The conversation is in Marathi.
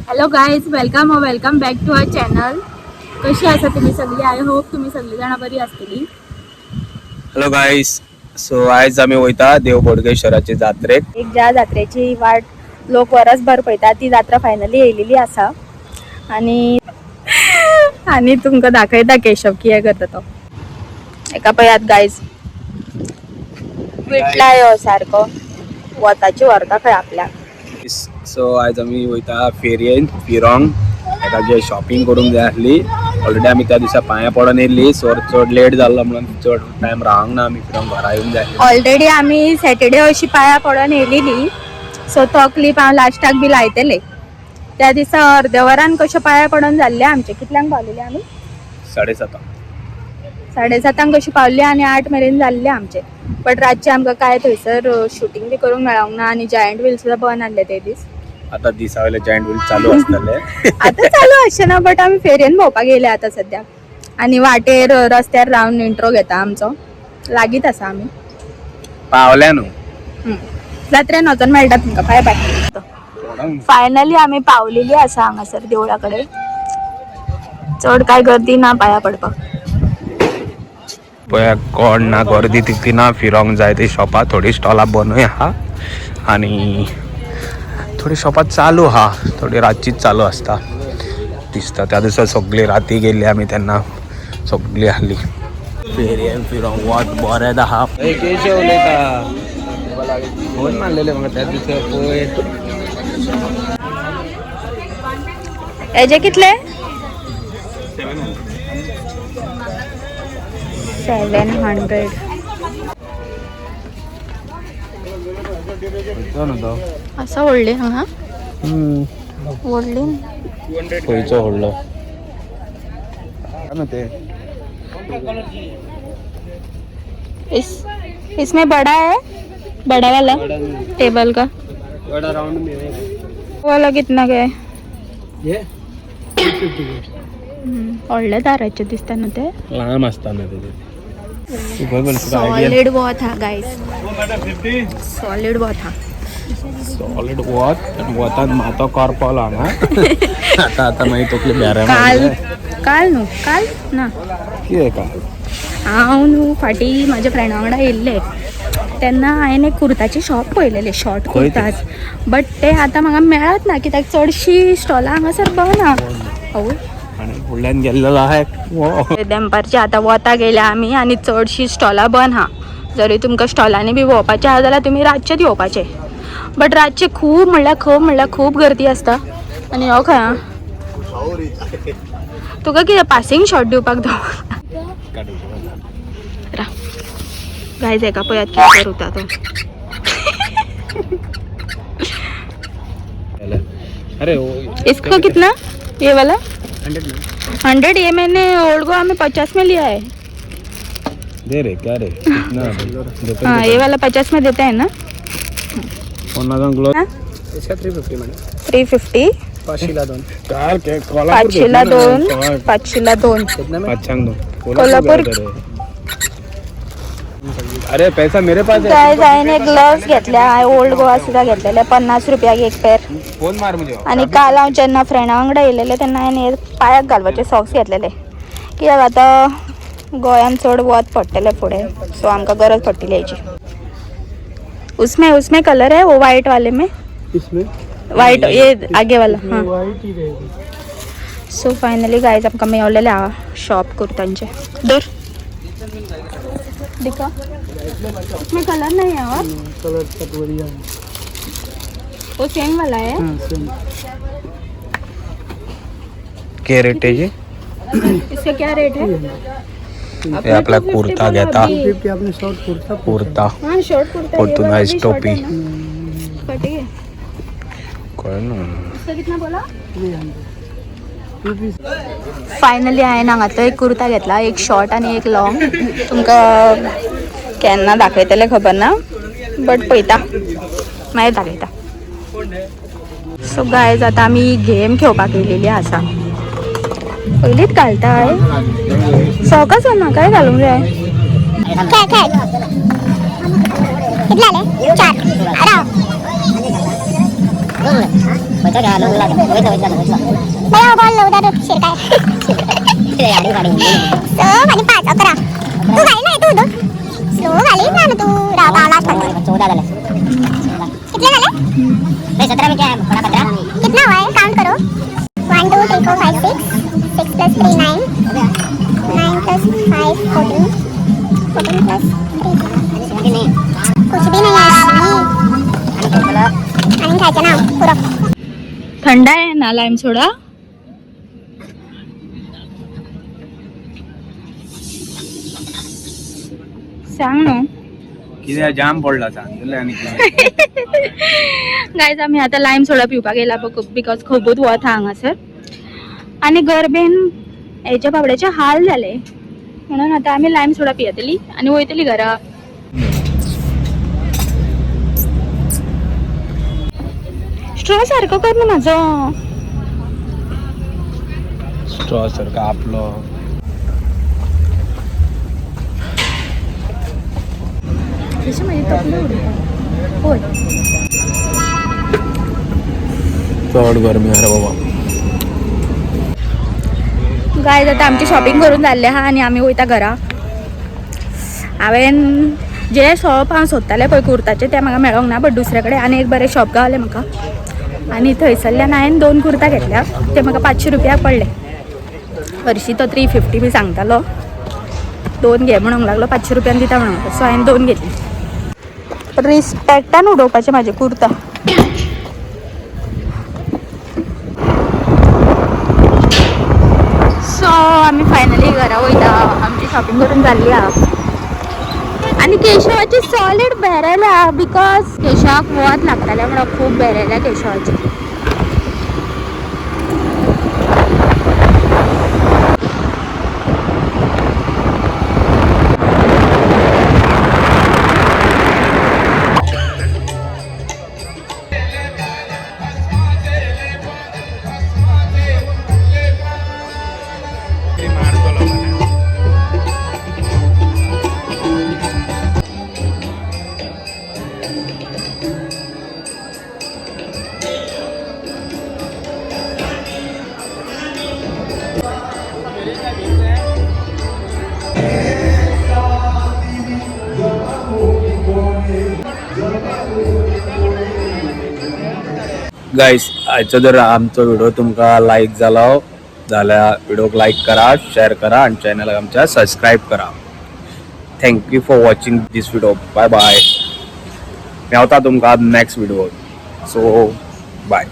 Hello guys, welcome back to our channel. कशी आसा तुम्ही सगळी? आय होप तुम्ही सगळी जण बरी असतली. हॅलो गाईस, सो आज आम्ही वयता देव बोडगेश्वराचे जात्रेक. एक ज्या जात्रेची वाट लोक वरसभर पळयता ती जात्रा फायनली येयलेली आसा आणि आणि तुमकां दाखयता केशव कितें करता तो. एका पळयात गाईज, विटला यो सारको वताची व्हरता खंय आपल्याक. सो आज आम्ही वयता फेरयेन फिरोंग एका जे शॉपिंग करूंक जाय आसली. ऑलरेडी आम्ही त्या दिसा पांया पडून येयल्ली, सो चड लेट जाल्लो म्हणून चड टायम रावंक ना. आमी फिरोंक घरा येवंक जाय. ऑलरेडी आम्ही सॅटर्डे अशी पांया पडून येयलेली, सो तो क्लिप हांव लास्टाक बी लायतले. त्या दिसा अर्द्या वरान कशें पांया पडून जाल्ले आमचे. कितल्यांक पावलेले आमी? 7:30 कशी पावल्ली आणि 8 मेरेन जाल्ले आमचे. बट रातचे आमकां काय थंयसर शूटिंग बी करूंक मेळोंक ना आणि जायंट व्हील सुद्दां बंद आसले ते दीस. आता दिसावयले जायंट व्हील चालू आसतले. आता चालू आसचे ना, बट आमी फेरयेन भोंवपाक गेले आता सद्या. आणि वाटेर रस्त्यार रावन इंट्रो घेता आमचो. लागीत आसा आमी. पावल्या न्हू. जात्रेन वचून मेळटा तुमकां. Bye bye. फायनली आमी पावलेली आसा हांगासर देवळा कडेन. चड काय गर्दी ना पांया पडपाक. पळय कोण ना, गर्दी तितली ना. फिरोंक जाय ती शॉपां, थोडी स्टॉलां बंदूय आहा आणि थोडी शॉपां चालू आहा, थोडी रातचीच चालू आसता दिसता. त्या दिसा सगळी राती गेल्ली आमी तेन्ना सगळी आहली. फेरयेन फिरोंक वत बरें आहा. केशव उलयता, फोन मारलेले म्हाका त्या दिसा. पळय हेजे कितले? 700. असं व्हडले हांगा व्हडली खंयचो व्हडलो ते. इसमें बड़ा है, बड़ा वाला टेबल का बड़ा राउंड में है. वाला कितना का है? ये व्हडल्या दाराचे दिसता ना ते. लांब असताना ते सॉलिड वॉथ हा गाइस, सॉलिड वॉथ हा. सॉलिड वॉथ आणि वॉथान मातो करपालो हांगा. आता आता मागीर तकली बेरे काल ना कितें काल हांव न्हू फाटीं म्हाज्या फ्रेंडा वांगडा येयल्ले तेन्ना हांवें एक कुर्ताचे शॉप पळयलेले, शॉर्ट कुर्ताज. बट ते आतां म्हाका मेळत ना, कित्याक चडशीं स्टॉलां हांगासर बंद हा. आणि फुडल्यान गेल्लो आहा दनपारची आतां वता गेल्या आमी आणि चडशीं स्टॉलां बंद हा. जरी तुमकां स्टॉलांनी बी भोंवपाचें आहा जाल्यार तुमी रातचेच येवपाचें. बट रातचे खूब म्हणल्यार खूब गर्दी आसता. आनी हो खंय तुका कितें पासिंग शॉट दिवपाक गायज एका पळयात कितें करूता तो. अरे इसका कितना ये वाला? 100. ये मैंने ओल्ड गोवा में 50 में लिया है. दे रे क्या रे कितना? हाँ ये वाला 50 में देता है ना. इसका 350 मैडम. 350. 502 कार के 502 502 कोल्हापूर. अरे पैसा मेरे पास है. काय जायने ग्लव्स घेतल्या. ओल्ड गोवा सुद्धा घेतलेले 50 रुपयाक एक पेर. फोन मार मुझे. आणि काल हांव जेन्ना फ्रेंडा वांगडा येयलेले तेन्ना हांवें पांयाक घालपाचे सॉक्स घेतलेले, कित्याक आतां गोंयान चड वत पडटले फुडें, सो आमकां गरज पडटली हेची. उसमें कलर है वो वाइट वाले में. इसमें वाइट ये आगे वाला. हाँ वाइट ही रहेगी. सो फायनली गाइस आमकां मेळलेले हा शॉप कुर्तांचे. दर दिखा, इसमें कलर नहीं है और कलर सब बढ़िया है. वो सेम वाला है. क्या रेट है ये? इसका क्या रेट है? ये आपला कुर्ता घेता. आपने शॉर्ट कुर्ता हाँ शॉर्ट कुर्ता. पोर्तुगाइज टोपी. कटी है. कोण इसका कितना बोला? फायनली हांवें हांगातलो एक कुर्ता घेतला, एक शॉर्ट आणि एक लॉंग. तुमकां केन्ना दाखयतले खबर ना, बट पळयता मागीर दाखयता. सो गायज आतां आमी गेम खेळपाक येयलेली आसा. पयलींच घालताय सवकास म्हाकाय घालूंक जाय. कितले 4. 17 में क्या है? बड़ा 15 कितना हुआ है? काउंट करो 1 2 3 4 5 6 6 plus 3 9 9 plus 5 14 14 plus 3 कुछ भी नहीं है आणि खायचं ना पुरं थंड आहे ना लाईम सोडा. सांग ना. किती जाम पडला सांगितलं आणि गायज आम्ही आता लाईम सोडा पिवपा गेला बिकॉज खूपच वत हांगासर आणि गरबेन याच्या बाबड्याचे हाल झाले म्हणून आता आम्ही लाईम सोडा पियतली आणि वयतली घरा. स्ट्रॉ सारखं कर ना माझं. स्ट्रॉ सारखं आपलं होय चढ गरमी अरे बाबा. गायज आता आमची शॉपिंग करून जाल्ले हा आणि आम्ही वयता घरा. हांवें जे शॉप हांव सोदतालें पळय कुर्ताचे ते म्हाका मेळोंक ना बट दुसरे कडेन आनी एक बरें शॉप गावलें म्हाका आनी थंयसरल्यान हांवें 2 कुर्ता घेतल्या. ते म्हाका 500 रुपयाक पडले. हरशीं तो 350 बी सांगतालो. 2 घे म्हणूंक लागलो 500 रुपयान दिता म्हणून सो हांवें 2 घेतली. रिस्पेक्टान उडोवपाचे म्हाजे कुर्ता. सो आम्ही फायनली घरा वयता. आमची शॉपिंग करून जाल्ली आहा आणि केशवाची सॉलिड बेरेल्या बिकॉज केशवाक वत लागताले म्हणून खूप बेरेल्या केशवाची. गाईस आजचो जर आमचो व्हिडिओ तुमकां लायक जालो जाल्यार व्हिडिओक लायक करा, शेअर करा आणि चॅनलाक आमच्या सबस्क्राईब करा. Thank you for watching this video. Bye bye. मेवता तुमकां नेक्स्ट व्हिडिओ. So bye.